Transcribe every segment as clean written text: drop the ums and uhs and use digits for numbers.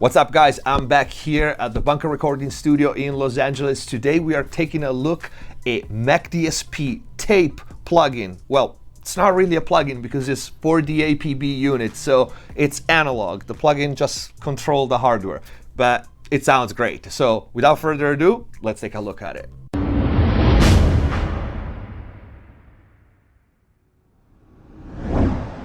What's up, guys? I'm back here at the Bunker Recording Studio in Los Angeles. Today we are taking a look at McDSP tape plugin. Well, it's not really a plugin because it's for the APB unit, so it's analog. The plugin just controls the hardware, but it sounds great. So without further ado, let's take a look at it.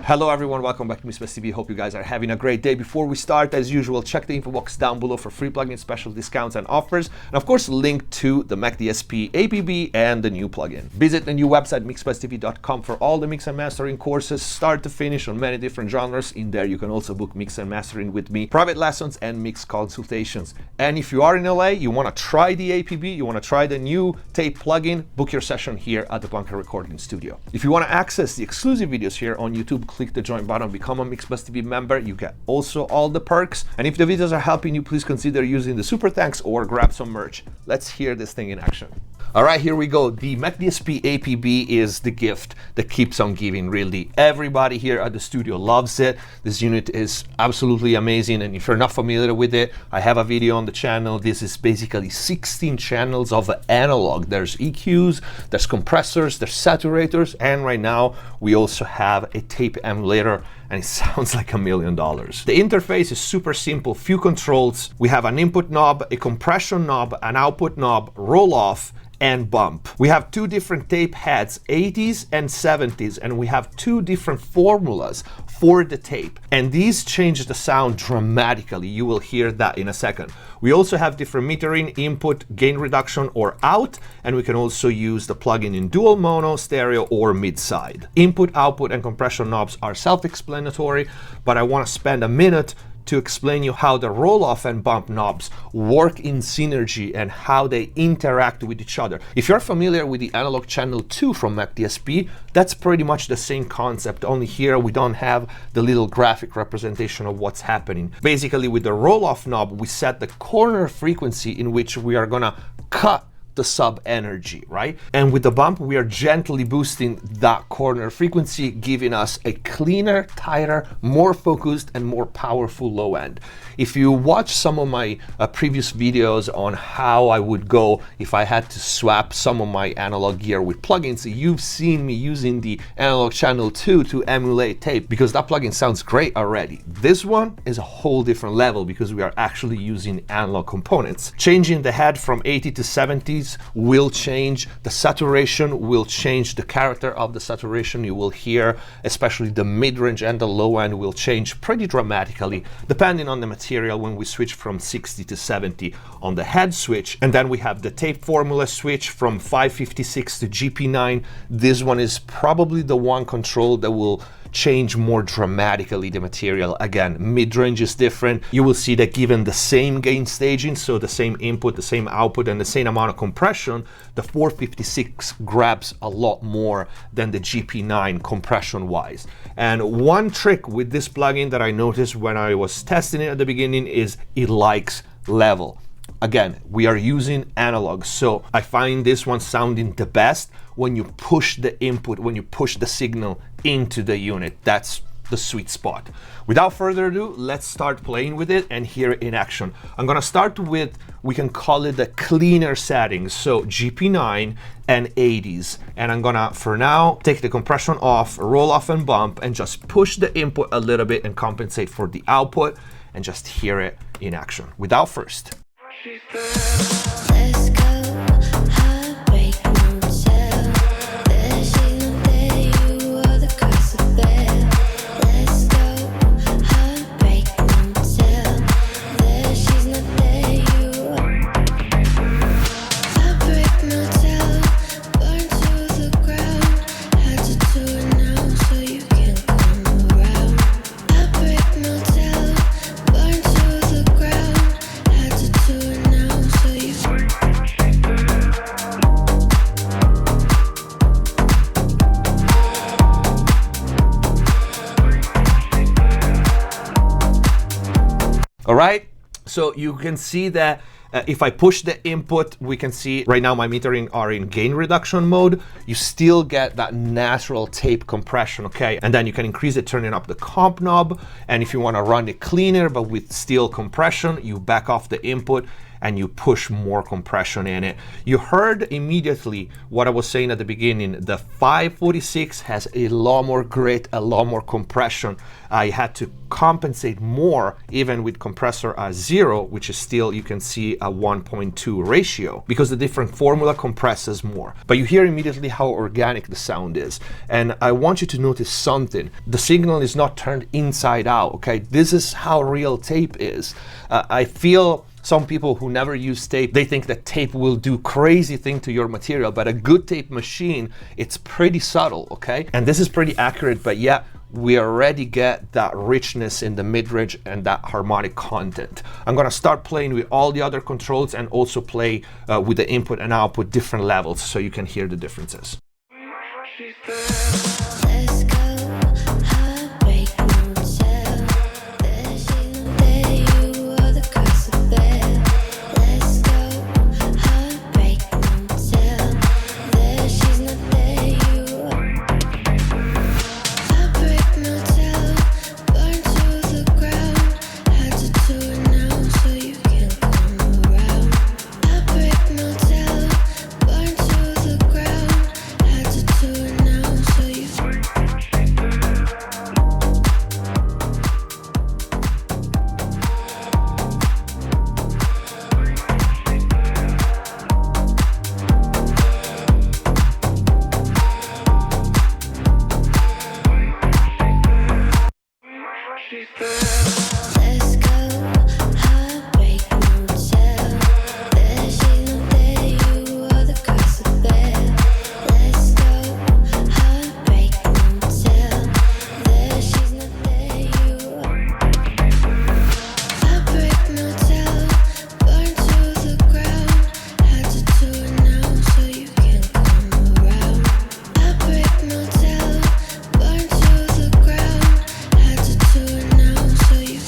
Hello everyone, welcome back to McSolaar TV. Hope you guys are having a great day. Before we start, as usual, check the info box down below for free plugin special discounts and offers, and of course link to the McDSP APB and the new plugin. Visit the new website MixSolaar.tv.com for all the mix and mastering courses, start to finish, on many different genres. In there you can also book mix and mastering with me, private lessons and mix consultations. And if you are in LA, you want to try the APB, you want to try the new tape plugin, book your session here at the Bunker Recording Studio. If you want to access the exclusive videos here on YouTube, click the join button, become a MixSolaar TV member. You get also all the perks. And if the videos are helping you, please consider using the super thanks or grab some merch. Let's hear this thing in action. All right, here we go. The McDSP APB is the gift that keeps on giving, really. Everybody here at the studio loves it. This unit is absolutely amazing, and if you're not familiar with it, I have a video on the channel. This is basically 16 channels of analog. There's EQs, there's compressors, there's saturators, and right now we also have a tape emulator, and it sounds like $1 million. The interface is super simple, few controls. We have an input knob, a compression knob, an output knob, roll off, and bump. We have two different tape heads, 80s and 70s, and we have two different formulas for the tape. And these change the sound dramatically. You will hear that in a second. We also have different metering, input, gain reduction, or out, and we can also use the plugin in dual mono, stereo, or mid-side. Input, output, and compression knobs are self-explanatory, but I want to spend a minute to explain you how the roll-off and bump knobs work in synergy and how they interact with each other. If you're familiar with the analog channel 2 from McDSP, that's pretty much the same concept, only here we don't have the little graphic representation of what's happening. Basically, with the roll-off knob, we set the corner frequency in which we are gonna cut the sub energy, right? And with the bump, we are gently boosting that corner frequency, giving us a cleaner, tighter, more focused, and more powerful low end. If you watch some of my previous videos on how I would go if I had to swap some of my analog gear with plugins, you've seen me using the analog channel 2 to emulate tape because that plugin sounds great already. This one is a whole different level because we are actually using analog components. Changing the head from 80 to 70s will change the saturation, will change the character of the saturation. You will hear, especially the mid-range and the low end will change pretty dramatically depending on the material when we switch from 60 to 70 on the head switch. And then we have the tape formula switch from 556 to GP9. This one is probably the one control that will change more dramatically the material. Again, mid-range is different. You will see that given the same gain staging, so the same input, the same output, and the same amount of compression, the 456 grabs a lot more than the GP9 compression-wise. And one trick with this plugin that I noticed when I was testing it at the beginning is it likes level. Again, we are using analog, so I find this one sounding the best when you push the input, when you push the signal into the unit. That's the sweet spot. Without further ado, let's start playing with it and hear it in action. I'm gonna start with, we can call it the cleaner settings, so GP9 and 80s. And I'm gonna, for now, take the compression off, roll off and bump, and just push the input a little bit and compensate for the output, and just hear it in action. Without first. Let's go, heartbreak motel. There she's not there, you are the curse of bed. Let's go, heartbreak motel. There she's not there, you are heartbreak motel. Burn to the ground, had to do it now so you can come around. Heartbreak motel, burn to the ground, had to do it now so you All right, so you can see that If I push the input, we can see right now my metering are in gain reduction mode. You still get that natural tape compression, okay? And then you can increase it turning up the comp knob. And if you want to run it cleaner but with still compression, you back off the input and you push more compression in it. You heard immediately what I was saying at the beginning. The 546 has a lot more grit, a lot more compression. I had to compensate more even with compressor 0, which is still, you can see, a 1.2 ratio, because the different formula compresses more. But you hear immediately how organic the sound is. And I want you to notice something. The signal is not turned inside out, okay? This is how real tape is. I feel some people who never use tape, they think that tape will do crazy thing to your material, but a good tape machine, it's pretty subtle, okay? And this is pretty accurate, but yeah, we already get that richness in the mid-range and that harmonic content. I'm gonna start playing with all the other controls and also play with the input and output different levels so you can hear the differences. Let's go, heartbreak motel. There she's not there, you are the curse of bed. Let's go, heartbreak motel. There she's not there, you are heartbreak motel. Burn to the ground, had to do it now so you can come around. Heartbreak motel, burn to the ground, had to do it now so you. Let's go, heartbreak motel. There she's not there, you are the curse of bed. Let's go, heartbreak motel. There she's not there, you are heartbreak motel. Burn to the ground, had to do it now so you can come around. Heartbreak motel. Burn to the ground, had to do it now so you.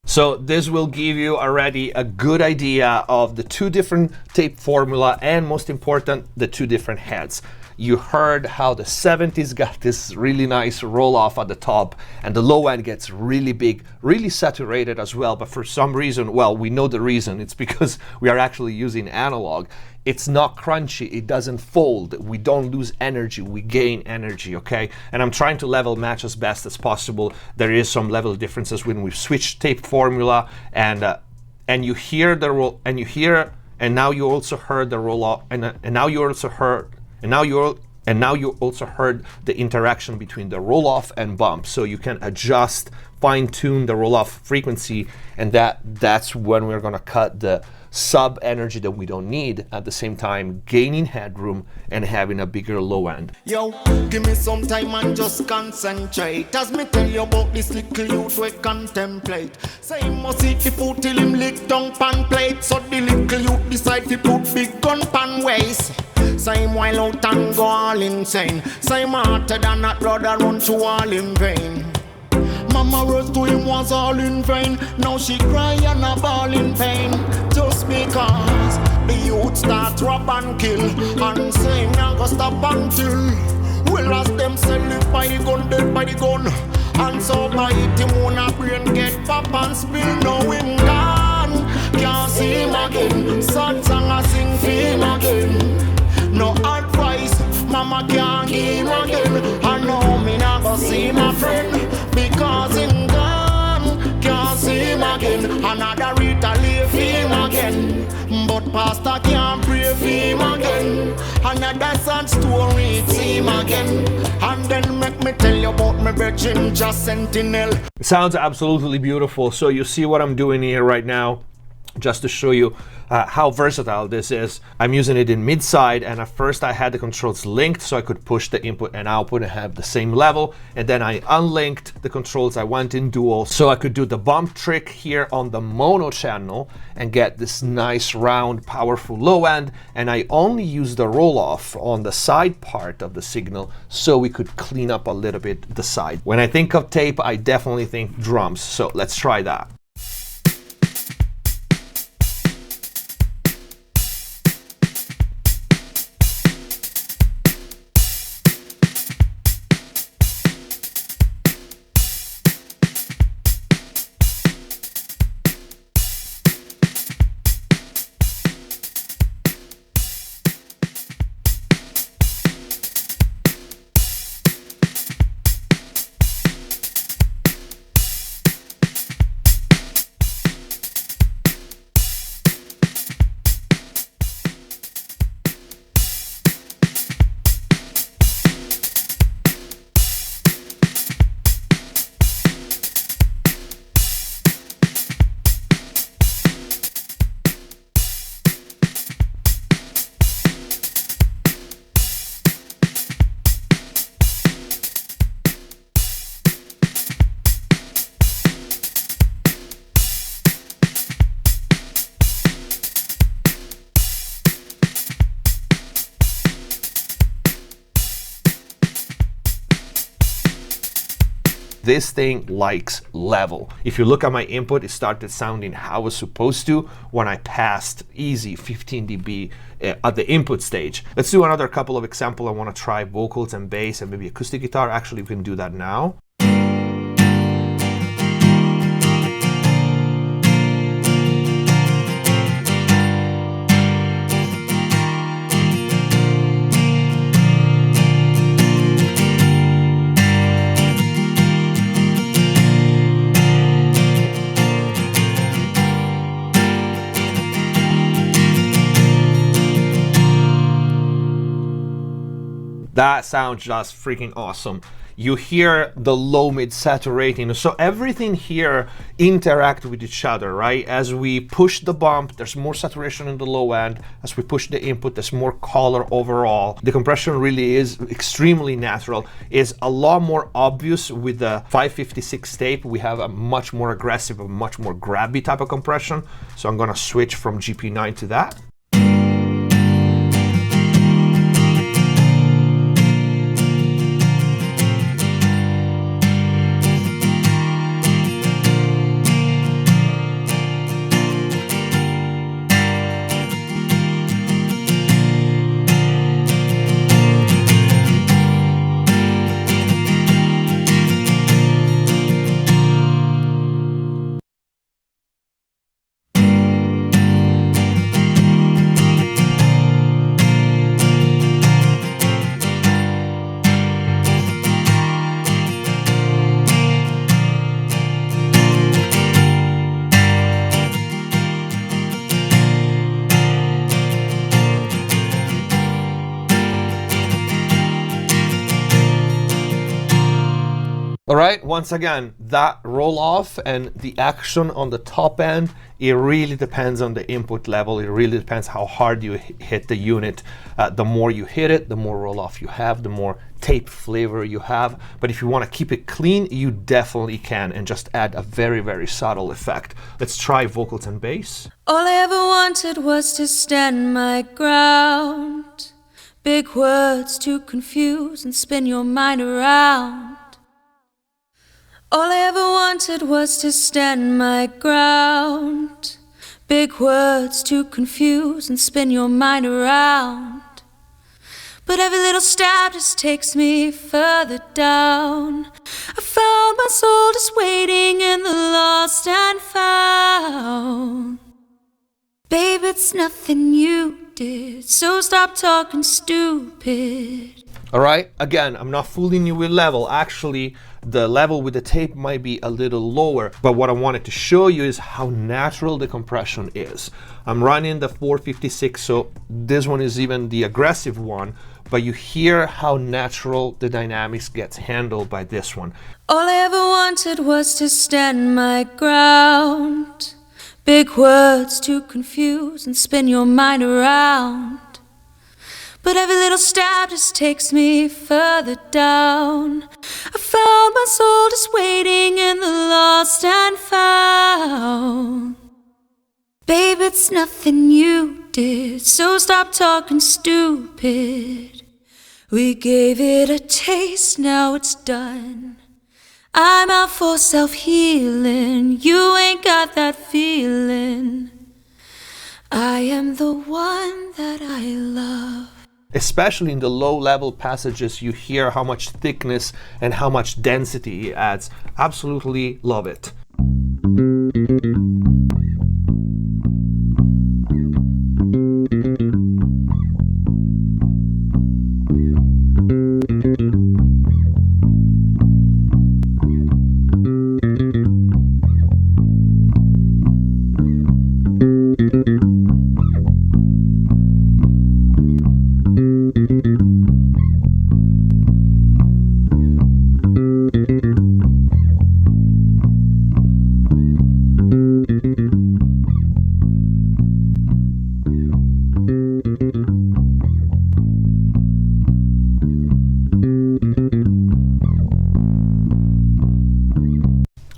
So this will give you already a good idea of the two different tape formula and, most important, the two different heads. You heard how the 70s got this really nice roll off at the top and the low end gets really big, really saturated as well. But for some reason, well, we know the reason. It's because we are actually using analog. It's not crunchy, it doesn't fold, we don't lose energy, we gain energy, okay? And I'm trying to level match as best as possible. There is some level differences when we switch tape formula, and you hear the roll, and you hear, and now you also heard the roll off, and now you also heard, and now you also heard the interaction between the roll off and bump, so you can adjust, fine tune the roll off frequency, and that's when we're gonna cut the sub energy that we don't need, at the same time gaining headroom and having a bigger low end. Yo, give me some time and just concentrate. As me tell you about this little youth we contemplate. Say he must eat the food till him lick down pan plate. So the little youth decide to put big gun pan waist. Say him while out and go all insane. Say him hotter than that brother run through all in vain. Mama words to him was all in vain. Now she cry and a ball in pain. Just because the youth start rob and kill. And say now go stop until well as them sell it by the gun, dead by the gun. And so by it him own a brain get pop and spill. Now him gone, can't see him again. Sad song I sing for him again. No advice, mama can't give him again. I know me not go see my friend, because him gone, can't see him again. Another retaliate for him again, but pastor can't pray for him again. Another sad story, it's him again. And then make me tell you about my virgin just sentinel. It sounds absolutely beautiful. So you see what I'm doing here right now, just to show you how versatile this is. I'm using it in mid-side, and at first I had the controls linked so I could push the input and output and have the same level, and then I unlinked the controls. I went in dual so I could do the bump trick here on the mono channel and get this nice round powerful low end, and I only used the roll-off on the side part of the signal so we could clean up a little bit the side. When I think of tape, I definitely think drums, so let's try that. This thing likes level. If you look at my input, it started sounding how it was supposed to when I passed easy 15 dB at the input stage. Let's do another couple of examples. I want to try vocals and bass and maybe acoustic guitar. Actually, we can do that now. That sounds just freaking awesome. You hear the low mid saturating, so everything here interact with each other, right? As we push the bump, there's more saturation in the low end. As we push the input, there's more color overall. The compression really is extremely natural. It's a lot more obvious with the 556 tape. We have a much more aggressive, a much more grabby type of compression. So I'm gonna switch from GP9 to that. All right, once again, that roll off and the action on the top end, it really depends on the input level. It really depends how hard you hit the unit. The more you hit it, the more roll off you have, the more tape flavor you have. But if you want to keep it clean, you definitely can and just add a very, very subtle effect. Let's try vocals and bass. All I ever wanted was to stand my ground. Big words to confuse and spin your mind around. All I ever wanted was to stand my ground. Big words to confuse and spin your mind around. But every little step just takes me further down. I found my soul just waiting in the lost and found. Babe, it's nothing you did, so stop talking stupid. All right, again, I'm not fooling you with level. Actually, the level with the tape might be a little lower, but what I wanted to show you is how natural the compression is. I'm running the 456, so this one is even the aggressive one, but you hear how natural the dynamics gets handled by this one. All I ever wanted was to stand my ground. Big words to confuse and spin your mind around. But every little step just takes me further down. I found my soul just waiting in the lost and found. Babe, it's nothing you did, so stop talking stupid. We gave it a taste, now it's done. I'm out for self-healing, you ain't got that feeling. I am the one that I love. Especially in the low level passages, you hear how much thickness and how much density it adds. Absolutely love it.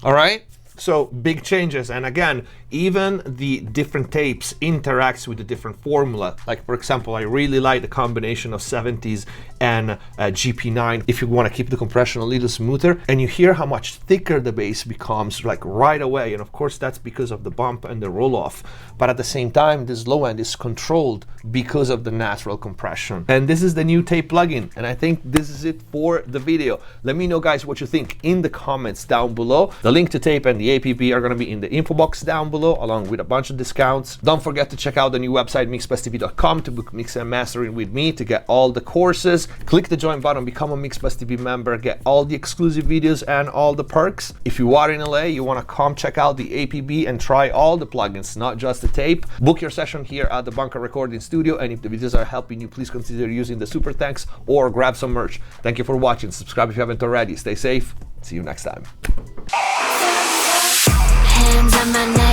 All right, so big changes, and again, even the different tapes interacts with the different formula. Like for example, I really like the combination of 70s and GP9 if you want to keep the compression a little smoother. And you hear how much thicker the bass becomes like right away, and of course that's because of the bump and the roll off. But at the same time, this low end is controlled because of the natural compression. And this is the new tape plugin, and I think this is it for the video. Let me know, guys, what you think in the comments down below. The link to tape and the APB are going to be in the info box down below, along with a bunch of discounts. Don't forget to check out the new website mixbusstv.com to book mix and mastering with me, to get all the courses. Click the join button, become a MixBusTV member, get all the exclusive videos and all the perks. If you are in LA, you want to come check out the APB and try all the plugins, not just the tape. Book your session here at the Bunker Recording Studio, and if the videos are helping you, please consider using the super thanks or grab some merch. Thank you for watching. Subscribe if you haven't already. Stay safe. See you next time. Hands on my neck.